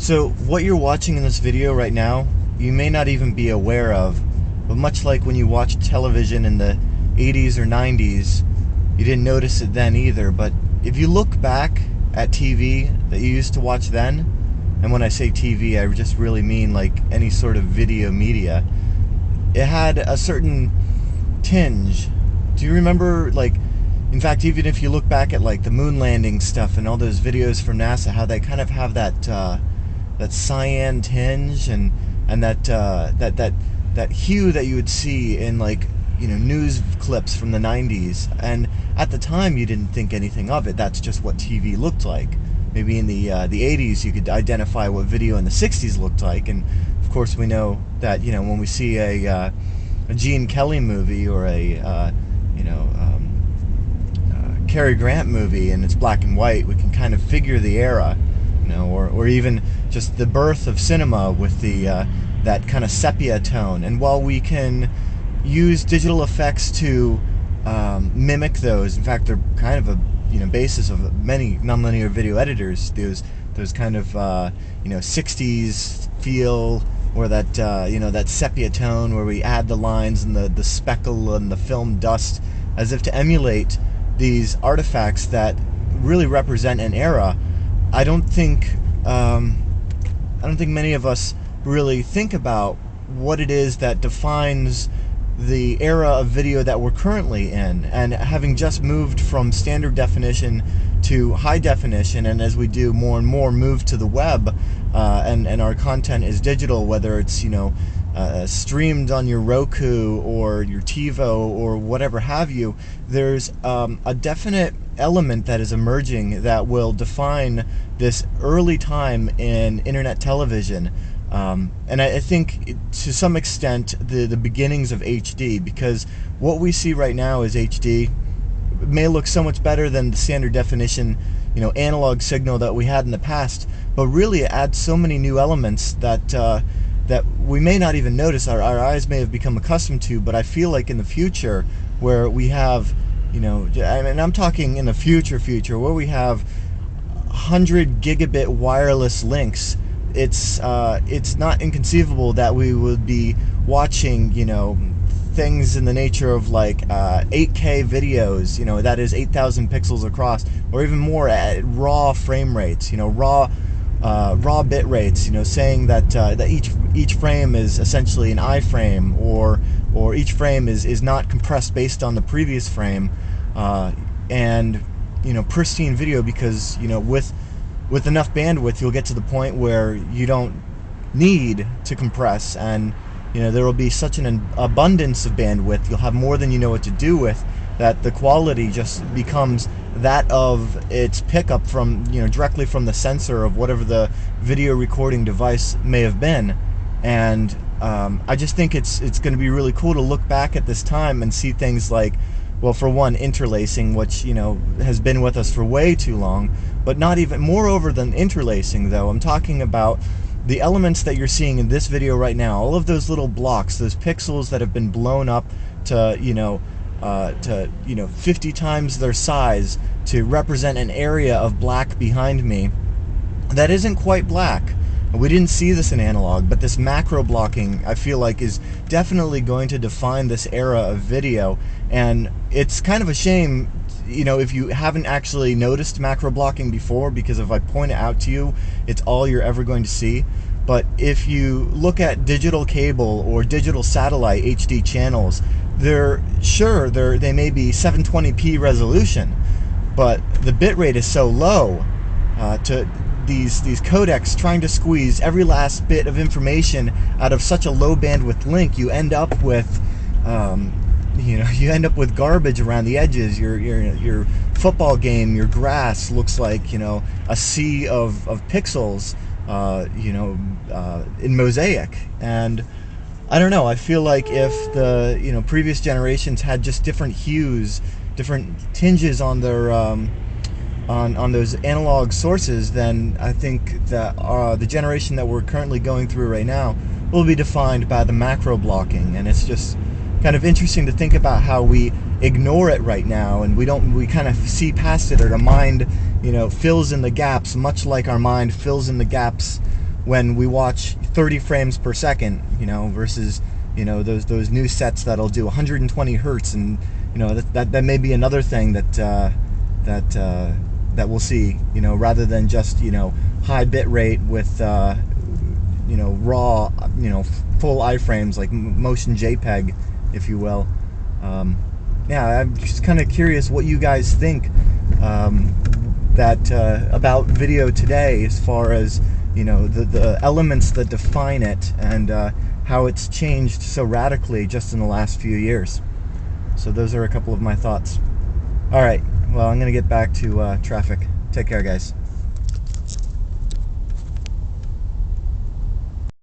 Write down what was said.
So what you're watching in this video right now, you may not even be aware of, but much like when you watched television in the 80s or 90s, you didn't notice it then either. But if you look back at TV that you used to watch then, and when I say TV, I just really mean like any sort of video media, it had a certain tinge. Do you remember, like, in fact, even if you look back at like the moon landing stuff and all those videos from NASA, how they kind of have that that cyan tinge and that hue that you would see in, like, you know, news clips from the 90s. And at the time you didn't think anything of it. That's just what TV looked like. Maybe in the 80s you could identify what video in the 60s looked like. And of course we know that, you know, when we see a Gene Kelly movie or a Cary Grant movie and it's black and white, we can kind of figure the era, you know, or even just the birth of cinema with the that kind of sepia tone. And while we can use digital effects to mimic those, in fact, they're kind of a basis of many nonlinear video editors. Those kind of 60s feel, or that that sepia tone where we add the lines and the speckle and the film dust, as if to emulate these artifacts that really represent an era. I don't think many of us really think about what it is that defines the era of video that we're currently in. And having just moved from standard definition to high definition, and as we do more and more move to the web, and our content is digital, whether it's streamed on your Roku or your TiVo or whatever have you, there's a definite element that is emerging that will define this early time in internet television. And I think to some extent the beginnings of HD, because what we see right now is HD. It may look so much better than the standard definition analog signal that we had in the past, but really it adds so many new elements that that we may not even notice, our eyes may have become accustomed to. But I feel like in the future, where we have, and I'm talking in the future, where we have 100 gigabit wireless links, it's not inconceivable that we would be watching, things in the nature of like 8K videos, that is 8,000 pixels across, or even more at raw frame rates, raw bit rates, saying that that each frame is essentially an iframe, or each frame is not compressed based on the previous frame, and pristine video, because with enough bandwidth you'll get to the point where you don't need to compress, and there will be such an abundance of bandwidth, you'll have more than you know what to do with, that the quality just becomes that of its pickup from directly from the sensor of whatever the video recording device may have been. And I just think it's going to be really cool to look back at this time and see things like, well, for one, interlacing, which has been with us for way too long. But not even, moreover than interlacing though, I'm talking about the elements that you're seeing in this video right now, all of those little blocks, those pixels that have been blown up to 50 times their size to represent an area of black behind me that isn't quite black. We didn't see this in analog, but this macro blocking, I feel like, is definitely going to define this era of video. And it's kind of a shame, if you haven't actually noticed macro blocking before, because if I point it out to you, it's all you're ever going to see. But if you look at digital cable or digital satellite HD channels, they may be 720p resolution, but the bitrate is so low to these codecs trying to squeeze every last bit of information out of such a low bandwidth link, you end up with garbage around the edges. Your football game, your grass looks like a sea of pixels in mosaic. And I don't know, I feel like if the previous generations had just different hues, different tinges on their on those analog sources, then I think that the generation that we're currently going through right now will be defined by the macro blocking. And it's just kind of interesting to think about how we ignore it right now, and we kind of see past it, or the mind fills in the gaps, much like our mind fills in the gaps when we watch 30 frames per second, versus those new sets that'll do 120 hertz, and that may be another thing that we'll see, rather than just high bit rate with raw, full iframes, like motion JPEG, if you will. Yeah, I'm just kind of curious what you guys think about video today, as far as the elements that define it, and how it's changed so radically just in the last few years. So those are a couple of my thoughts. All right, well, I'm going to get back to traffic. Take care, guys.